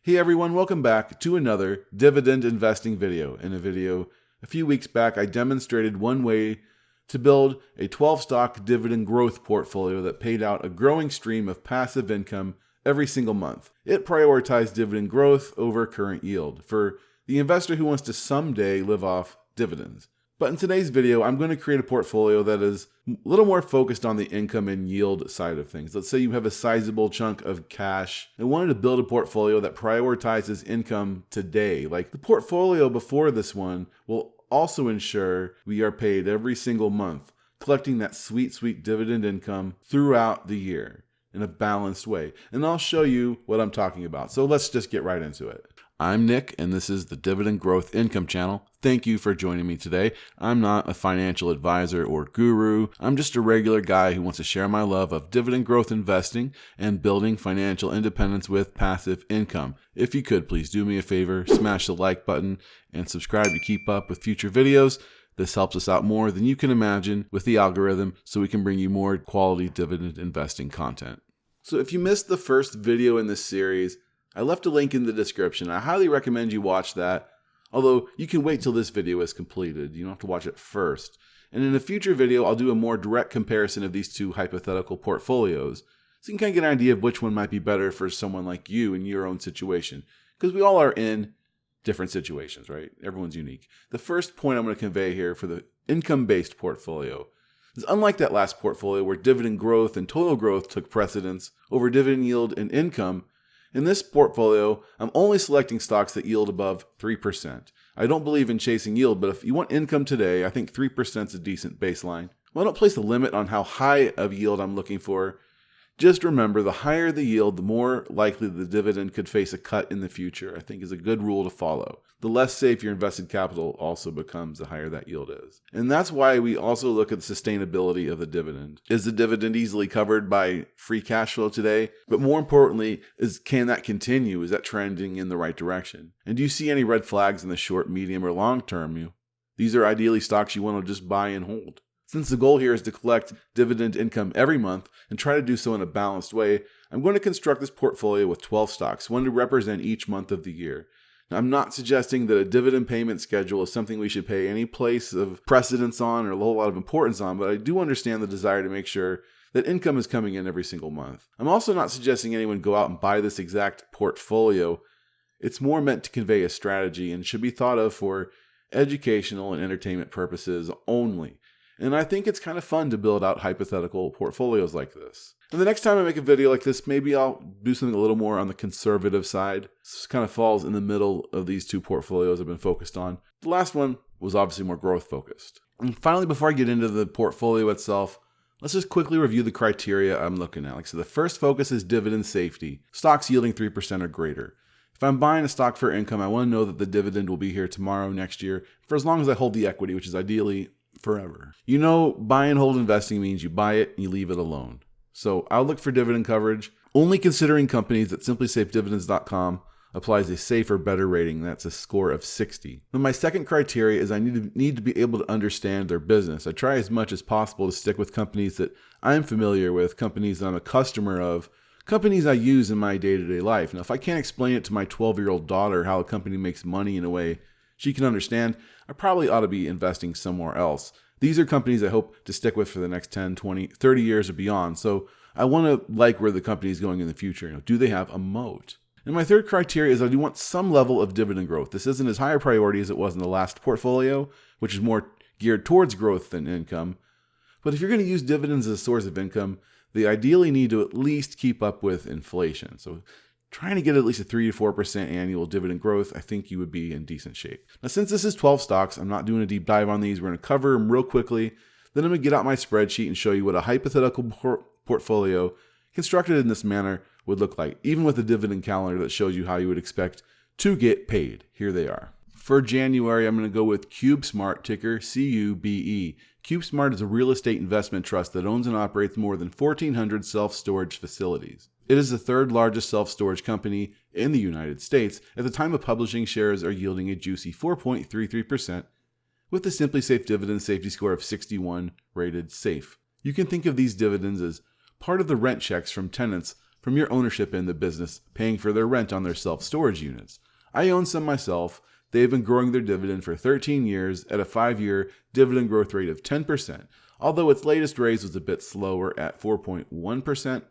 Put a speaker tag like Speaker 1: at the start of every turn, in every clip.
Speaker 1: Hey everyone, welcome back to another dividend investing video. In a video a few weeks back, I demonstrated one way to build a 12-stock dividend growth portfolio that paid out a growing stream of passive income every single month. It prioritized dividend growth over current yield for the investor who wants to someday live off dividends. But in today's video, I'm going to create a portfolio that is a little more focused on the income and yield side of things. Let's say you have a sizable chunk of cash and wanted to build a portfolio that prioritizes income today. Like the portfolio before this one will also ensure we are paid every single month, collecting that sweet, sweet dividend income throughout the year in a balanced way. And I'll show you what I'm talking about. So let's just get right into it. I'm Nick, and this is the Dividend Growth Income Channel. Thank you for joining me today. I'm not a financial advisor or guru. I'm just a regular guy who wants to share my love of dividend growth investing and building financial independence with passive income. If you could, please do me a favor, smash the like button and subscribe to keep up with future videos. This helps us out more than you can imagine with the algorithm, so we can bring you more quality dividend investing content. So if you missed the first video in this series, I left a link in the description. I highly recommend you watch that, although you can wait till this video is completed. You don't have to watch it first. And in a future video, I'll do a more direct comparison of these two hypothetical portfolios, so you can kind of get an idea of which one might be better for someone like you in your own situation. Because we all are in different situations, right? Everyone's unique. The first point I'm going to convey here for the income-based portfolio is unlike that last portfolio where dividend growth and total growth took precedence over dividend yield and income. In this portfolio, I'm only selecting stocks that yield above 3%. I don't believe in chasing yield, but if you want income today, I think 3% is a decent baseline. Well, I don't place a limit on how high of yield I'm looking for. Just remember, the higher the yield, the more likely the dividend could face a cut in the future, I think is a good rule to follow. The less safe your invested capital also becomes, the higher that yield is. And that's why we also look at the sustainability of the dividend. Is the dividend easily covered by free cash flow today? But more importantly, can that continue? Is that trending in the right direction? And do you see any red flags in the short, medium, or long term? These are ideally stocks you want to just buy and hold. Since the goal here is to collect dividend income every month and try to do so in a balanced way, I'm going to construct this portfolio with 12 stocks, one to represent each month of the year. Now, I'm not suggesting that a dividend payment schedule is something we should pay any place of precedence on or a whole lot of importance on, but I do understand the desire to make sure that income is coming in every single month. I'm also not suggesting anyone go out and buy this exact portfolio. It's more meant to convey a strategy and should be thought of for educational and entertainment purposes only. And I think it's kind of fun to build out hypothetical portfolios like this. And the next time I make a video like this, maybe I'll do something a little more on the conservative side. This kind of falls in the middle of these two portfolios I've been focused on. The last one was obviously more growth focused. And finally, before I get into the portfolio itself, let's just quickly review the criteria I'm looking at. So the first focus is dividend safety, stocks yielding 3% or greater. If I'm buying a stock for income, I want to know that the dividend will be here tomorrow, next year, for as long as I hold the equity, which is ideally forever. You know, buy and hold investing means you buy it and you leave it alone. So I'll look for dividend coverage, only considering companies that simplysafedividends.com applies a safe or better rating. That's a score of 60. Then my second criteria is I need to be able to understand their business. I try as much as possible to stick with companies that I'm familiar with, companies that I'm a customer of, companies I use in my day-to-day life. Now, if I can't explain it to my 12-year-old daughter how a company makes money in a way she can understand, I probably ought to be investing somewhere else. These are companies I hope to stick with for the next 10, 20, 30 years or beyond. So I want to like where the company is going in the future. Do they have a moat? And my third criteria is I do want some level of dividend growth. This isn't as high a priority as it was in the last portfolio, which is more geared towards growth than income. But if you're going to use dividends as a source of income, they ideally need to at least keep up with inflation. So trying to get at least a 3 to 4% annual dividend growth, I think you would be in decent shape. Now, since this is 12 stocks, I'm not doing a deep dive on these. We're going to cover them real quickly. Then I'm going to get out my spreadsheet and show you what a hypothetical portfolio constructed in this manner would look like, even with a dividend calendar that shows you how you would expect to get paid. Here they are. For January, I'm going to go with CubeSmart, ticker CUBE. CubeSmart is a real estate investment trust that owns and operates more than 1,400 self-storage facilities. It is the third largest self-storage company in the United States. At the time of publishing, shares are yielding a juicy 4.33%, with the Simply Safe dividend safety score of 61 rated safe. You can think of these dividends as part of the rent checks from tenants from your ownership in the business paying for their rent on their self-storage units. I own some myself. They've been growing their dividend for 13 years at a 5-year dividend growth rate of 10%, although its latest raise was a bit slower at 4.1%.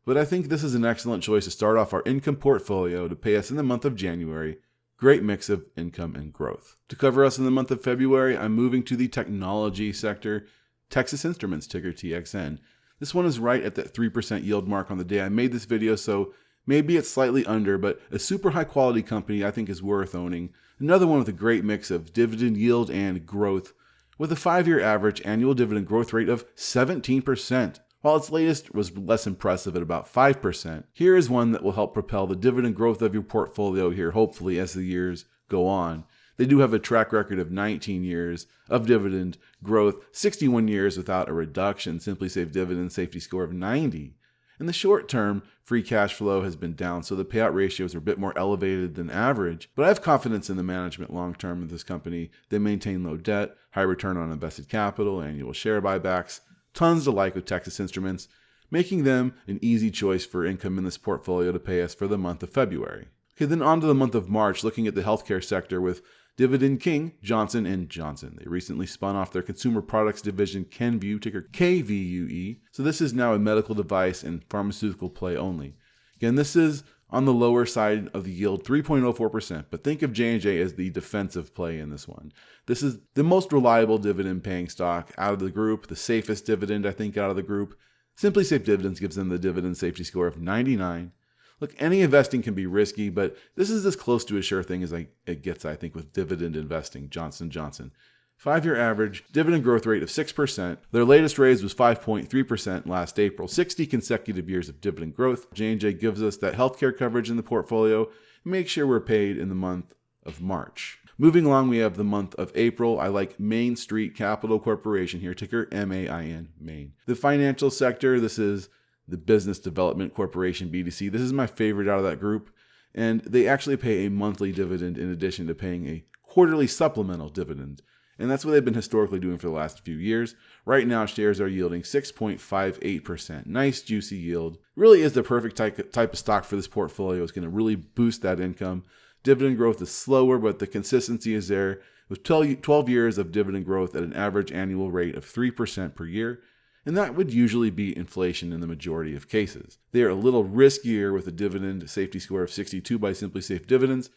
Speaker 1: But I think this is an excellent choice to start off our income portfolio to pay us in the month of January. Great mix of income and growth. To cover us in the month of February, I'm moving to the technology sector, Texas Instruments, ticker TXN. This one is right at that 3% yield mark on the day I made this video, so maybe it's slightly under, but a super high quality company I think is worth owning. Another one with a great mix of dividend yield and growth, with a 5-year average annual dividend growth rate of 17%. While its latest was less impressive at about 5%, here is one that will help propel the dividend growth of your portfolio here, hopefully, as the years go on. They do have a track record of 19 years of dividend growth, 61 years without a reduction, Simply Safe Dividend safety score of 90. In the short term, free cash flow has been down, so the payout ratios are a bit more elevated than average. But I have confidence in the management long term of this company. They maintain low debt, high return on invested capital, annual share buybacks, tons to like with Texas Instruments, making them an easy choice for income in this portfolio to pay us for the month of February. Okay, then on to the month of March, looking at the healthcare sector with Dividend King, Johnson & Johnson. They recently spun off their consumer products division, Kenvue, ticker KVUE. So this is now a medical device and pharmaceutical play only. Again, this is on the lower side of the yield, 3.04%, but think of J&J as the defensive play in this one. This is the most reliable dividend paying stock out of the group, the safest dividend, I think, out of the group. Simply Safe Dividends gives them the dividend safety score of 99. Look, any investing can be risky, but this is as close to a sure thing as it gets, I think, with dividend investing, Johnson & Johnson. 5-year average dividend growth rate of 6%. Their latest raise was 5.3% last April. 60 consecutive years of dividend growth. J&J gives us that healthcare coverage in the portfolio and make sure we're paid in the month of March. Moving along, we have the month of April. I like Main Street Capital Corporation here, ticker MAIN, Main. The financial sector, this is the Business Development Corporation, BDC. This is my favorite out of that group, and they actually pay a monthly dividend in addition to paying a quarterly supplemental dividend. And that's what they've been historically doing for the last few years. Right now, shares are yielding 6.58%. Nice, juicy yield. Really is the perfect type of stock for this portfolio. It's going to really boost that income. Dividend growth is slower, but the consistency is there. With 12 years of dividend growth at an average annual rate of 3% per year, and that would usually beat inflation in the majority of cases. They are a little riskier with a dividend safety score of 62 by Simply Safe Dividends,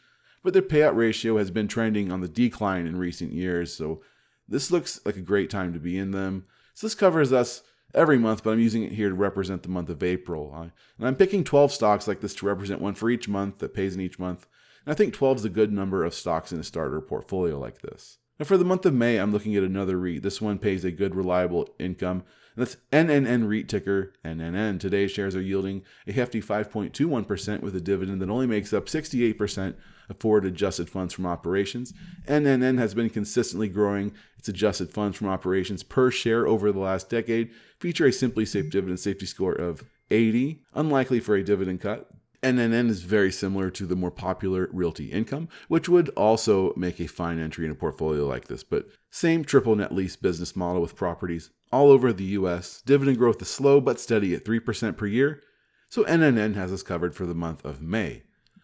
Speaker 1: but their payout ratio has been trending on the decline in recent years, so this looks like a great time to be in them. So this covers us every month, but I'm using it here to represent the month of April. And I'm picking 12 stocks like this to represent one for each month that pays in each month, and I think 12 is a good number of stocks in a starter portfolio like this. Now for the month of May, I'm looking at another REIT. This one pays a good, reliable income. And that's NNN REIT, ticker NNN. Today's shares are yielding a hefty 5.21% with a dividend that only makes up 68% of forward adjusted funds from operations. NNN has been consistently growing its adjusted funds from operations per share over the last decade, feature a Simply Safe Dividend safety score of 80, unlikely for a dividend cut. NNN is very similar to the more popular Realty Income, which would also make a fine entry in a portfolio like this, but same triple net lease business model with properties all over the US. Dividend growth is slow but steady at 3% per year, so NNN has us covered for the month of May.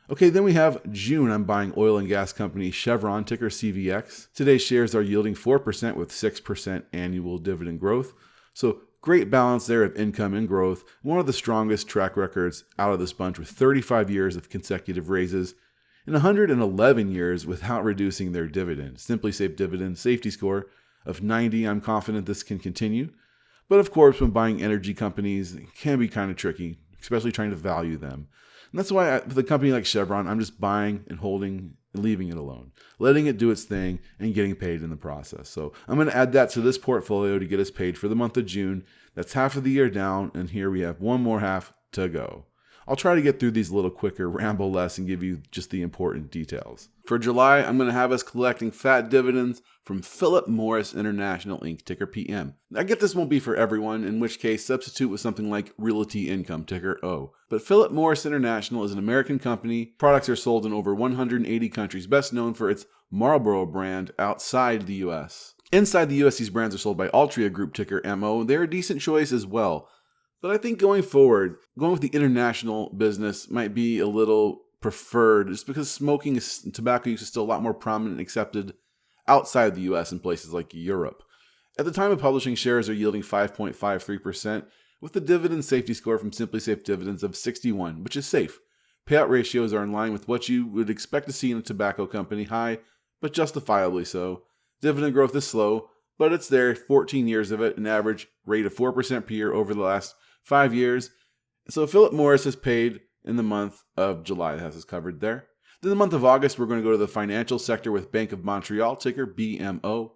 Speaker 1: Okay, then we have June. I'm buying oil and gas company Chevron, ticker CVX. Today's shares are yielding 4% with 6% annual dividend growth, so great balance there of income and growth. One of the strongest track records out of this bunch with 35 years of consecutive raises and 111 years without reducing their dividend. Simply Safe Dividend safety score of 90. I'm confident this can continue. But of course, when buying energy companies, it can be kind of tricky, especially trying to value them. And that's why with a company like Chevron, I'm just buying and holding and leaving it alone, letting it do its thing and getting paid in the process. So I'm going to add that to this portfolio to get us paid for the month of June. That's half of the year down, and here we have one more half to go. I'll try to get through these a little quicker, ramble less, and give you just the important details. For July, I'm going to have us collecting fat dividends from Philip Morris International Inc., ticker PM. I get this won't be for everyone, in which case substitute with something like Realty Income, ticker O. But Philip Morris International is an American company. Products are sold in over 180 countries, best known for its Marlboro brand outside the US. Inside the US, these brands are sold by Altria Group, ticker MO. They're a decent choice as well. But I think going forward, going with the international business might be a little preferred just because smoking and tobacco use is still a lot more prominent and accepted outside the US in places like Europe. At the time of publishing, shares are yielding 5.53%, with the dividend safety score from Simply Safe Dividends of 61, which is safe. Payout ratios are in line with what you would expect to see in a tobacco company, high, but justifiably so. Dividend growth is slow, but it's there, 14 years of it, an average rate of 4% per year over the last 5 years. So Philip Morris has paid in the month of July. That has us covered there. Then the month of August, we're going to go to the financial sector with Bank of Montreal, ticker BMO.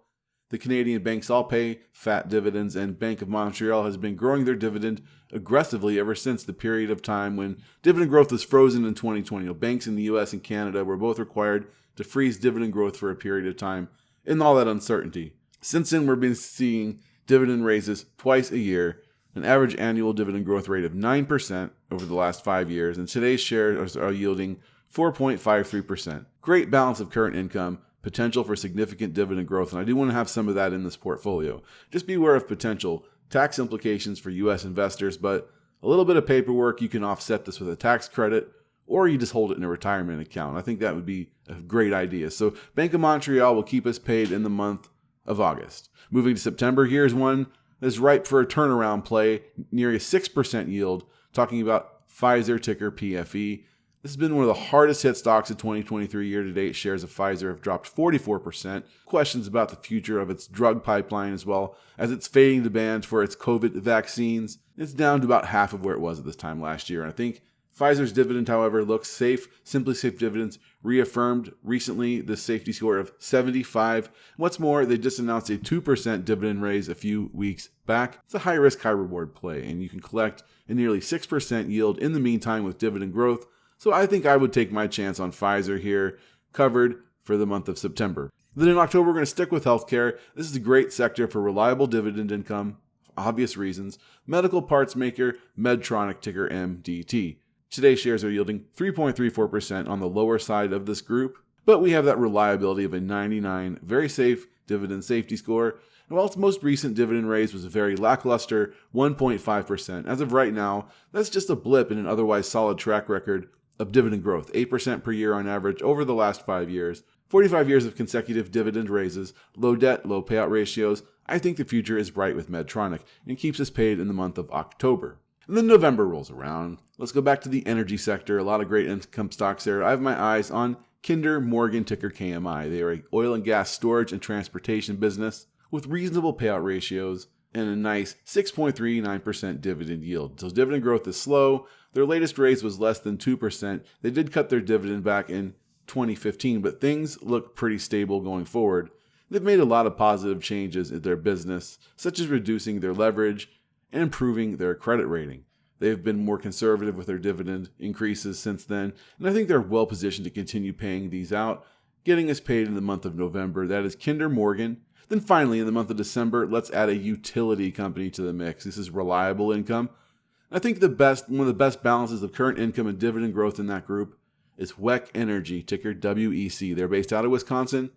Speaker 1: The Canadian banks all pay fat dividends, and Bank of Montreal has been growing their dividend aggressively ever since the period of time when dividend growth was frozen in 2020. Banks in the US and Canada were both required to freeze dividend growth for a period of time in all that uncertainty. Since then, we've been seeing dividend raises twice a year, an average annual dividend growth rate of 9% over the last 5 years, and today's shares are yielding 4.53%. Great balance of current income, potential for significant dividend growth, and I do want to have some of that in this portfolio. Just be aware of potential tax implications for U.S. investors, but a little bit of paperwork, you can offset this with a tax credit, or you just hold it in a retirement account. I think that would be a great idea. So Bank of Montreal will keep us paid in the month of August. Moving to September, here's one that's ripe for a turnaround play, near a 6% yield, talking about Pfizer, ticker PFE. This has been one of the hardest hit stocks of 2023 year-to-date. Shares of Pfizer have dropped 44%. Questions about the future of its drug pipeline as well as its fading demand for its COVID vaccines. It's down to about half of where it was at this time last year. And I think Pfizer's dividend, however, looks safe. Simply Safe Dividends reaffirmed recently the safety score of 75. What's more, they just announced a 2% dividend raise a few weeks back. It's a high-risk, high-reward play, and you can collect a nearly 6% yield in the meantime with dividend growth. So I think I would take my chance on Pfizer here, covered for the month of September. Then in October, we're going to stick with healthcare. This is a great sector for reliable dividend income, for obvious reasons. Medical parts maker Medtronic, ticker MDT. Today's shares are yielding 3.34% on the lower side of this group, but we have that reliability of a 99, very safe dividend safety score. And while its most recent dividend raise was a very lackluster 1.5%, as of right now, that's just a blip in an otherwise solid track record of dividend growth, 8% per year on average over the last 5 years, 45 years of consecutive dividend raises, low debt, low payout ratios. I think the future is bright with Medtronic and keeps us paid in the month of October. And then November rolls around. Let's go back to the energy sector. A lot of great income stocks there. I have my eyes on Kinder Morgan, ticker KMI. They are an oil and gas storage and transportation business with reasonable payout ratios and a nice 6.39% dividend yield. So dividend growth is slow. Their latest raise was less than 2%. They did cut their dividend back in 2015, but things look pretty stable going forward. They've made a lot of positive changes in their business, such as reducing their leverage and improving their credit rating. They've been more conservative with their dividend increases since then, and I think they're well positioned to continue paying these out, getting us paid in the month of November. That is Kinder Morgan. Then finally, in the month of December, let's add a utility company to the mix. This is reliable income. I think one of the best balances of current income and dividend growth in that group is WEC Energy, ticker WEC. They're based out of Wisconsin,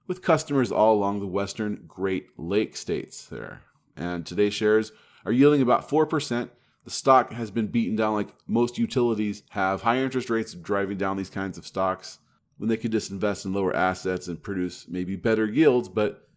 Speaker 1: with customers all along the western Great Lakes states there. And today's shares are yielding about 4%. The stock has been beaten down like most utilities have. High interest rates driving down these kinds of stocks when they could just invest in lower assets and produce maybe better yields.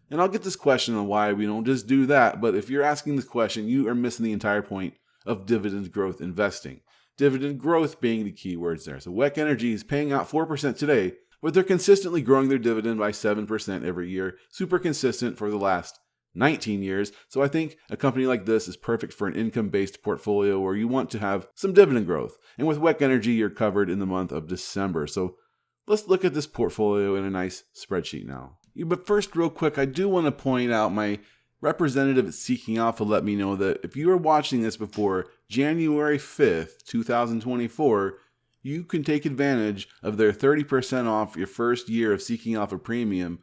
Speaker 1: And I'll get this question on why we don't just do that. But if you're asking this question, you are missing the entire point of dividend growth investing. Dividend growth being the key words there. So WEC Energy is paying out 4% today, but they're consistently growing their dividend by 7% every year. Super consistent for the last 19 years. So I think a company like this is perfect for an income-based portfolio where you want to have some dividend growth. And with WEC Energy, you're covered in the month of December. So let's look at this portfolio in a nice spreadsheet now. But first, real quick, I do want to point out my representative at Seeking Alpha let me know that if you are watching this before January 5th, 2024, you can take advantage of their 30% off your first year of Seeking Alpha Premium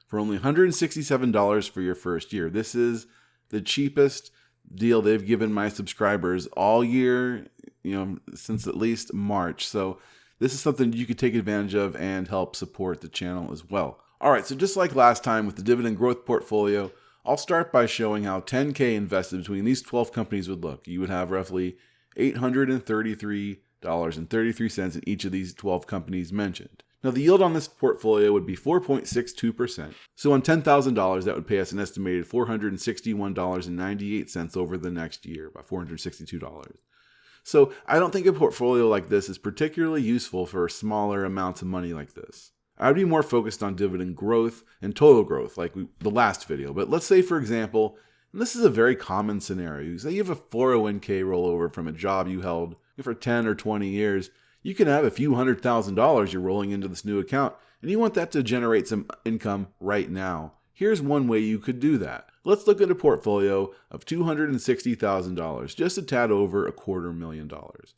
Speaker 1: for only $167 for your first year. This is the cheapest deal they've given my subscribers all year, since at least March. So this is something you could take advantage of and help support the channel as well. All right, so just like last time with the Dividend Growth Portfolio, I'll start by showing how $10K invested between these 12 companies would look. You would have roughly $833.33 in each of these 12 companies mentioned. Now, the yield on this portfolio would be 4.62%. So on $10,000, that would pay us an estimated $461.98 over the next year, about $462. So I don't think a portfolio like this is particularly useful for smaller amounts of money like this. I'd be more focused on dividend growth and total growth like the last video. But let's say, for example, and this is a very common scenario, say you have a 401k rollover from a job you held for 10 or 20 years. You can have a few $100,000 you're rolling into this new account, and you want that to generate some income right now. Here's one way you could do that. Let's look at a portfolio of $260,000, just a tad over $250,000.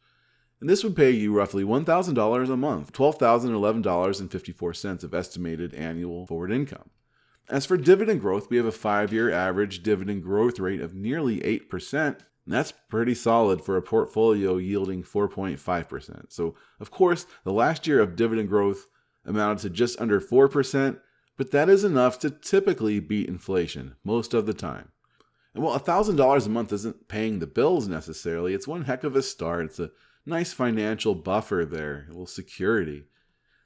Speaker 1: And this would pay you roughly $1,000 a month, $12,011.54 of estimated annual forward income. As for dividend growth, we have a 5-year average dividend growth rate of nearly 8%. And that's pretty solid for a portfolio yielding 4.5%. So, of course, the last year of dividend growth amounted to just under 4%, but that is enough to typically beat inflation most of the time. And while $1,000 a month isn't paying the bills necessarily, it's one heck of a start. It's a nice financial buffer there, a little security.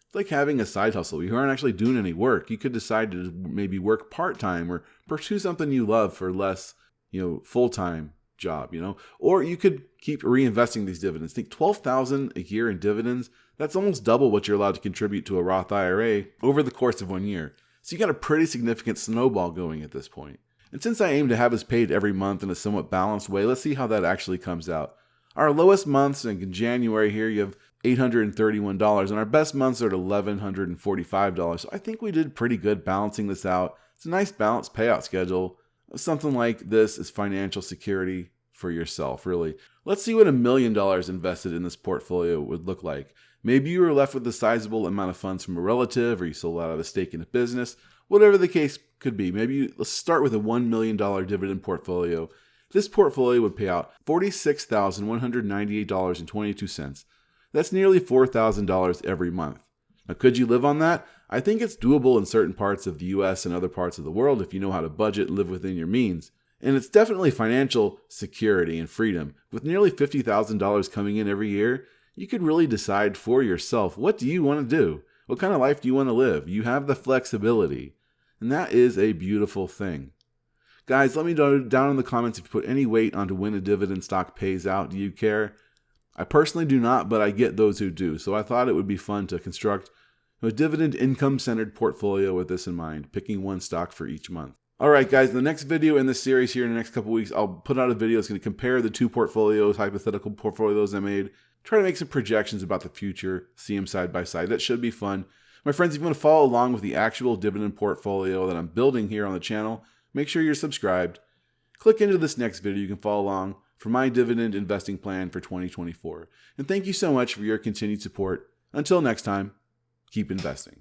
Speaker 1: It's like having a side hustle. You aren't actually doing any work. You could decide to maybe work part-time or pursue something you love for less, full-time job, or you could keep reinvesting these dividends. Think $12,000 a year in dividends. That's almost double what you're allowed to contribute to a Roth IRA over the course of 1 year. So you got a pretty significant snowball going at this point. And since I aim to have this paid every month in a somewhat balanced way, let's see how that actually comes out. Our lowest months in January here, you have $831, and our best months are at $1,145. So I think we did pretty good balancing this out. It's a nice balanced payout schedule. Something like this is financial security for yourself, really. Let's see what $1 million invested in this portfolio would look like. Maybe you were left with a sizable amount of funds from a relative, or you sold out of a stake in a business, whatever the case could be. Let's start with a $1 million dividend portfolio. This portfolio would pay out $46,198.22. That's nearly $4,000 every month. Now, could you live on that? I think it's doable in certain parts of the US and other parts of the world if you know how to budget and live within your means. And it's definitely financial security and freedom. With nearly $50,000 coming in every year, you could really decide for yourself, what do you want to do? What kind of life do you want to live? You have the flexibility. And that is a beautiful thing. Guys, let me know down in the comments if you put any weight onto when a dividend stock pays out. Do you care? I personally do not, but I get those who do. So I thought it would be fun to construct a dividend income-centered portfolio with this in mind, picking one stock for each month. All right, guys, in the next video in this series here in the next couple weeks, I'll put out a video that's going to compare the two portfolios, hypothetical portfolios I made, try to make some projections about the future, see them side by side. That should be fun. My friends, if you want to follow along with the actual dividend portfolio that I'm building here on the channel, make sure you're subscribed. Click into this next video. You can follow along for my dividend investing plan for 2024. And thank you so much for your continued support. Until next time, keep investing.